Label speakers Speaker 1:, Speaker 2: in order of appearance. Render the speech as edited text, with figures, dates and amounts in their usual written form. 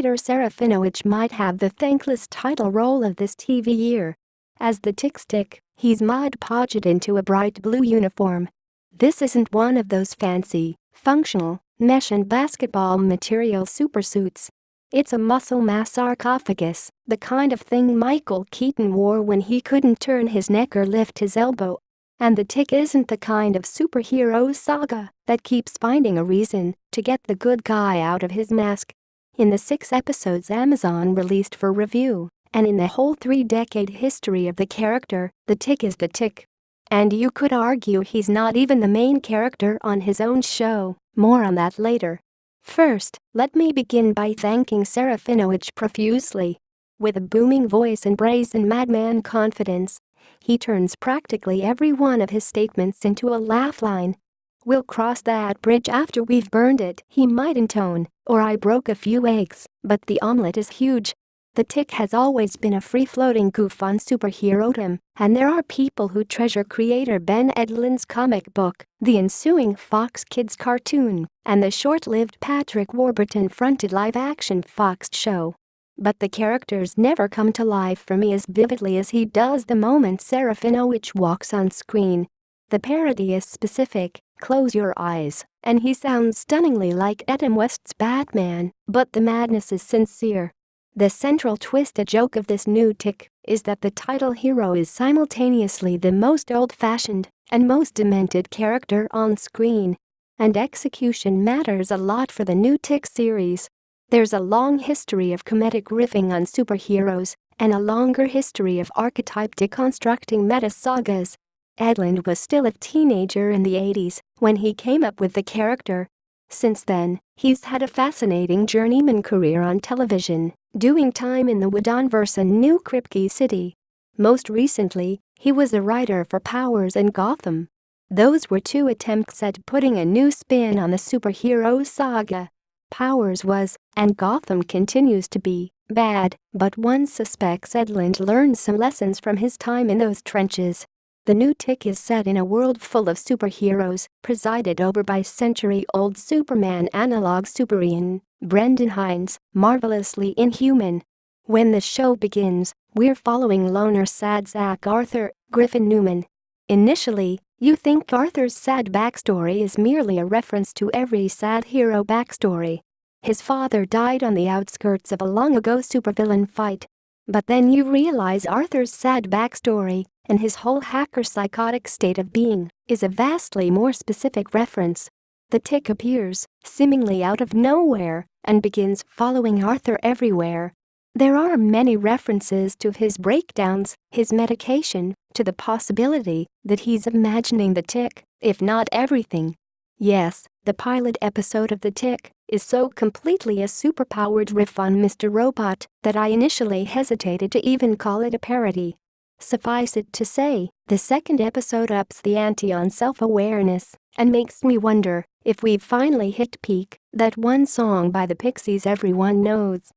Speaker 1: Peter Serafinowicz might have the thankless title role of this TV year. As the Tick's Tick, he's mod-podged into a bright blue uniform. This isn't one of those fancy, functional, mesh and basketball material supersuits. It's a muscle mass sarcophagus, the kind of thing Michael Keaton wore when he couldn't turn his neck or lift his elbow. And the Tick isn't the kind of superhero saga that keeps finding a reason to get the good guy out of his mask. In the 6 episodes Amazon released for review, and in the whole 3-decade history of the character, the Tick is the Tick. And you could argue he's not even the main character on his own show, more on that later. First, let me begin by thanking Serafinowicz profusely. With a booming voice and brazen madman confidence, he turns practically every one of his statements into a laugh line. "We'll cross that bridge after we've burned it," he might intone, or "I broke a few eggs, but the omelet is huge." The Tick has always been a free-floating goof on superherodom, and there are people who treasure creator Ben Edlund's comic book, the ensuing Fox Kids cartoon, and the short-lived Patrick Warburton-fronted live-action Fox show. But the characters never come to life for me as vividly as he does the moment Serafinowicz walks on screen. The parody is specific, close your eyes, and he sounds stunningly like Adam West's Batman, but the madness is sincere. The central twisted joke of this new Tick is that the title hero is simultaneously the most old-fashioned and most demented character on screen. And execution matters a lot for the new Tick series. There's a long history of comedic riffing on superheroes and a longer history of archetype deconstructing meta-sagas. Edlund was still a teenager in the 80s when he came up with the character. Since then, he's had a fascinating journeyman career on television, doing time in the Whedonverse and New Kripke City. Most recently, he was a writer for Powers and Gotham. Those were 2 attempts at putting a new spin on the superhero saga. Powers was, and Gotham continues to be, bad, but one suspects Edlund learned some lessons from his time in those trenches. The new Tick is set in a world full of superheroes, presided over by century-old Superman analog Superian, Brendan Hines, marvelously inhuman. When the show begins, we're following loner sad sack Arthur Griffin Newman. Initially, you think Arthur's sad backstory is merely a reference to every sad hero backstory. His father died on the outskirts of a long-ago supervillain fight. But then you realize Arthur's sad backstory, and his whole hacker psychotic state of being, is a vastly more specific reference. The Tick appears, seemingly out of nowhere, and begins following Arthur everywhere. There are many references to his breakdowns, his medication, to the possibility that he's imagining the Tick, if not everything. Yes, the pilot episode of The Tick is so completely a superpowered riff on Mr. Robot that I initially hesitated to even call it a parody. Suffice it to say, the second episode ups the ante on self-awareness and makes me wonder if we've finally hit peak, that one song by the Pixies everyone knows.